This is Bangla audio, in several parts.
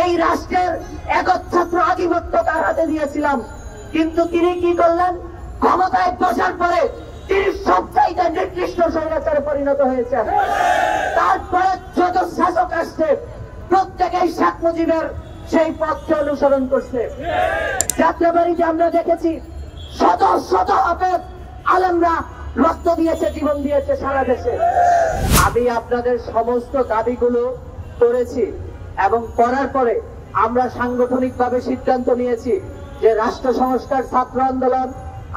এই রাষ্ট্রের একচ্ছত্র আধিপত্য তার হাতে দিয়েছিলাম, কিন্তু তিনি কি করলেন? ক্ষমতায় বসার পরে তিনি সবচাইতে নিকৃষ্ট স্বৈরাচারে পরিণত হয়েছেন। তারপরে যত শাসক আসছে প্রত্যেকেই শেখ মুজিবের সেই পথকে অনুসরণ করছে। যাত্রাবাড়িতে আমরা দেখেছি শত শত হাফেজ আলেমরা রক্ত দিয়েছে, জীবন দিয়েছে সারা দেশে। আমি আপনাদের সমস্ত দাবিগুলো করেছি এবং করার পরে আমরা সাংগঠনিকভাবে সিদ্ধান্ত নিয়েছি যে রাষ্ট্র সংস্কার ছাত্র আন্দোলন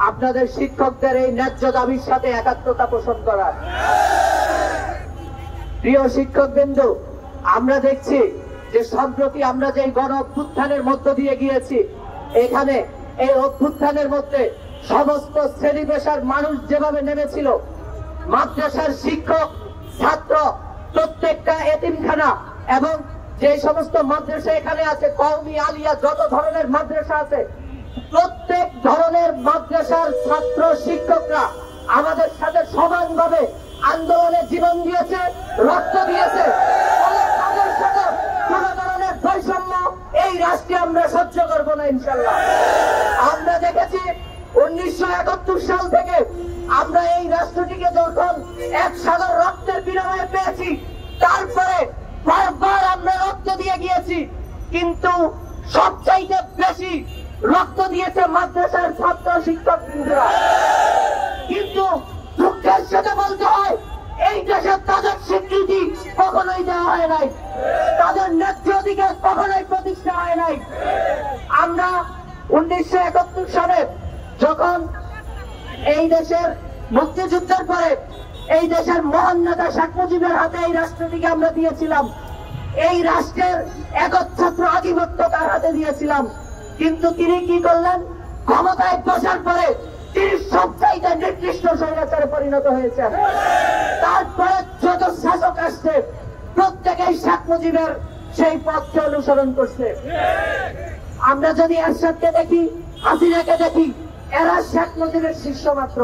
আপনাদের শিক্ষকদের এই ন্যায্য দাবির সাথে একাত্মতা পোষণ করার। প্রিয় শিক্ষকবৃন্দ, আমরা দেখছি যে সম্প্রতি আমরা যে গণ অভ্যুত্থানের মধ্য দিয়ে গিয়েছি, এখানে এই অভ্যুত্থানের মধ্যে সমস্ত শ্রেণী পেশার মানুষ যেভাবে নেমেছিল, মাদ্রাসার শিক্ষক ছাত্র প্রত্যেকটা এতিমখানা এবং যে সমস্ত মাদ্রাসা এখানে আছে, কওমি আলিয়া যত ধরনের মাদ্রাসা আছে, প্রত্যেক ধরনের মাদ্রাসার ছাত্র শিক্ষকরা আমাদের সাথে সমানভাবে আন্দোলনে জীবন দিয়েছে, রক্ত দিয়েছে। তাদের সাথে কোন ধরনের বৈষম্য এই রাষ্ট্রে আমরা সহ্য করবো না ইনশাল্লাহ। আমরা দেখেছি 1971 সাল থেকে আমরা এই রাষ্ট্রটিকে যখন এক সাগর রক্তের বিনিময়ে পেয়েছি, তারপরে বারবার আমরা রক্ত দিয়ে গিয়েছি, কিন্তু সবচাইতে বেশি রক্ত দিয়েছে মাদ্রাসার ছাত্র শিক্ষকবৃন্দরা। কিন্তু দুঃখের সাথে বলতে হয় এই দেশে তাদের স্বীকৃতি কখনোই দেওয়া হয় নাই, তাদের ন্যায্য অধিকার কখনোই প্রতিষ্ঠা হয় নাই। আমরা 1971 সালে যখন এই দেশের মুক্তিযুদ্ধের পরে এই দেশের মহান নেতা শেখ মুজিবের হাতে এই রাষ্ট্রটিকে আমরা দিয়েছিলাম, এই রাষ্ট্রের একচ্ছত্র আধিপত্য তার হাতে দিয়েছিলাম, কিন্তু তিনি কি করলেন? ক্ষমতায় বসার পরে তিনি সবচাইতে নিকৃষ্ট স্বৈরাচারে পরিণত হয়েছেন। তারপরে যত শাসক আসছে প্রত্যেকেই শেখ মুজিবের সেই পথকে অনুসরণ করছে। আমরা যদি এরশাদকে দেখি, হাসিনাকে দেখি, এরা শেখ মুজিবের শিষ্য মাত্র।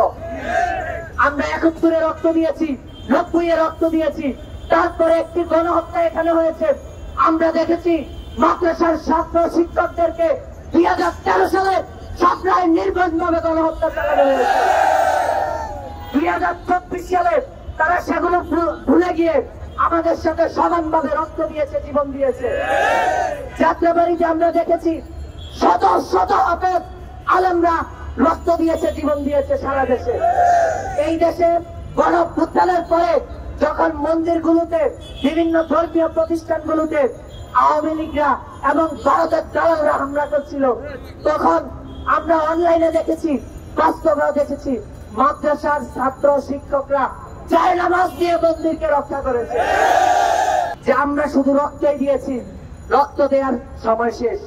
আমরা 71-এ রক্ত দিয়েছি, 90-এ রক্ত দিয়েছি, তারপরে একটি গণহত্যা এখানে হয়েছে। আমরা দেখেছি মাদ্রাসার ছাত্র শিক্ষকদেরকে 2013 সালে সপ্রায় নির্মমভাবে গণহত্যা চালানো হয়েছে। 2024 সালে তারা সেগুলো ভুলে গিয়ে আমাদের সাথে সমানভাবে রক্ত দিয়েছে, জীবন দিয়েছে। যাত্রাবাড়িতে আমরা দেখেছি শত শত হাফেজ আলেমরা রক্ত দিয়েছে, জীবন দিয়েছে সারা দেশে। এই দেশে গণ অভ্যুত্থানের পরে যখন মন্দিরগুলোতে, বিভিন্ন ধর্মীয় প্রতিষ্ঠানগুলোতে আওয়ামী লীগরা এবং ভারতের দালালরা হামলা করছিল, তখন আমরা অনলাইনে দেখেছি, বাস্তবে দেখেছি মাদ্রাসার ছাত্র শিক্ষকরা জায়নামাজ দিয়ে মন্দিরকে রক্ষা করেছে। যে আমরা শুধু রক্তই দিয়েছি, রক্ত দেওয়ার সময় শেষ।